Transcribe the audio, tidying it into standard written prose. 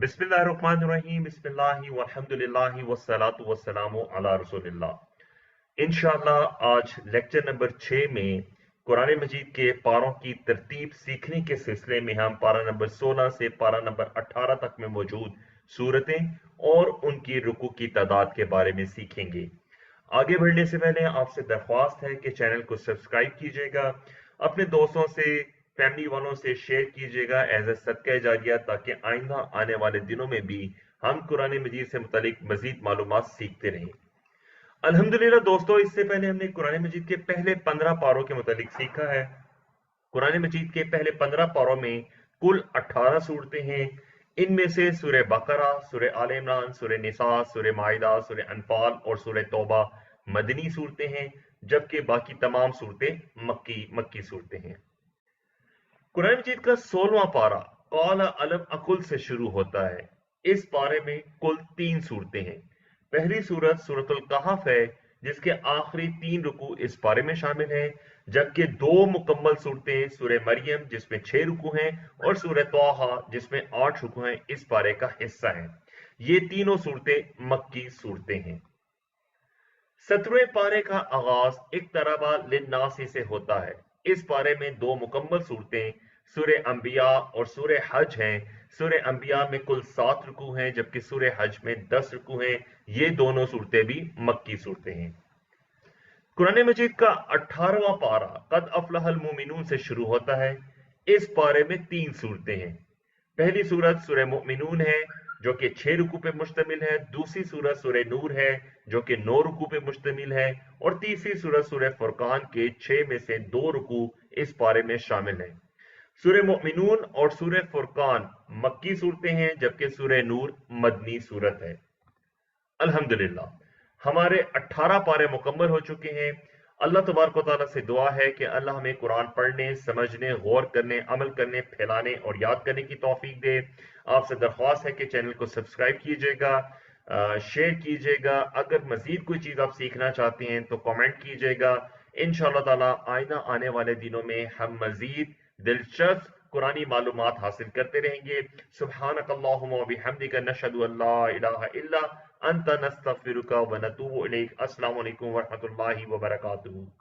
बिस्मिल्लाहिर्रहमानिर्रहीम बिस्मिल्लाहि वल्हम्दुलिल्लाहि वस्सलातु वस्सलामु अला रसूलिल्लाह। इंशाअल्लाह आज लेक्चर नंबर 6 में कुरान मजीद के पारों की तरतीब सीखने के सिलसिले में हम पारा नंबर 16 से पारा नंबर 18 तक में मौजूद सूरतें और उनकी रुकू की तादाद के बारे में सीखेंगे। आगे बढ़ने से पहले आपसे दरख्वास्त है कि चैनल को सब्सक्राइब कीजिएगा, अपने दोस्तों से फैमिली वालों से शेयर कीजिएगा एज ए सदका जारिया, ताकि आइंदा आने वाले दिनों में भी हम कुरान मजीद से मुतालिक मजीद मालूमात सीखते रहें। अल्हम्दुलिल्लाह दोस्तों, इससे पहले हमने कुरान मजीद के पहले 15 पारों के मुतालिक सीखा है। कुरान मजीद के पहले 15 पारों में कुल 18 सूरतें हैं। इनमें से सूरह बकरा, सूरह आल इमरान, सूरह निसा, सूरह माइदा, सूरह अनफाल और सूरह तौबा मदनी सूरतें हैं, जबकि बाकी तमाम सूरतें मक्की सूरतें हैं। कुरान मजीद का 16वां पारा क़ाल अलम अकुल से शुरू होता है। इस पारे में कुल 3 सूरतें हैं। पहली सूरत सूरतुल कहफ है, जिसके आखिरी 3 रुकू इस पारे में शामिल हैं, जबकि 2 मुकम्मल सूरतें सूरह मरियम जिसमें 6 रुकू हैं और सूरह तौहा जिसमें 8 रुकू हैं इस पारे का हिस्सा हैं। ये तीनों सूरतें मक्की सूरतें हैं। 17वें पारे का आगाज इक्तरबा लिन्नासी से होता है। इस पारे में 2 मुकम्मल सूरतें सूरह अंबिया और सूरह हज हैं। सूरह अंबिया में कुल 7 रुकू हैं, जबकि सूरह हज में 10 रुकू हैं। ये दोनों सूरतें भी मक्की सूरतें हैं। कुरान मजीद का 18वां पारा कद अफलहल मोमिनून से शुरू होता है। इस पारे में 3 सूरतें हैं। पहली सूरत सूरह मोमिनून है, जो कि 6 रुकू पे मुश्तमिल है। दूसरी सूरत सूरह नूर है, जो कि 9 रुकू पे मुश्तमिल है। और तीसरी सूरत सूरह फुरकान के 6 में से 2 रुकू इस पारे में शामिल हैं। सूरह मोमिनून और सूरह फुरकान मक्की सूरतें हैं, जबकि सूरह नूर मदनी सूरत है। अल्हम्दुलिल्लाह हमारे 18 पारे मुकम्मल हो चुके हैं। अल्लाह तबारक व तआला से दुआ है कि अल्लाह हमें कुरान पढ़ने, समझने, गौर करने, अमल करने, फैलाने और याद करने की तौफीक दे। आपसे दरख्वास्त है कि चैनल को सब्सक्राइब कीजिएगा, शेयर कीजिएगा। अगर मजीद कोई चीज़ आप सीखना चाहते हैं तो कमेंट कीजिएगा। इंशाअल्लाह ताला आइंदा आने वाले दिनों में हम मजीद दिलचस्प कुरानी मालूमात हासिल करते रहेंगे। सुब्हानकल्लाहुम्मा व बिहम्दिका नशहदु अल्ला इलाहा इल्ला अंता नस्तगफिरुका व नतूबु इलैक। अस्सलामु अलैकुम व रहमतुल्लाहि व बरकातुहू।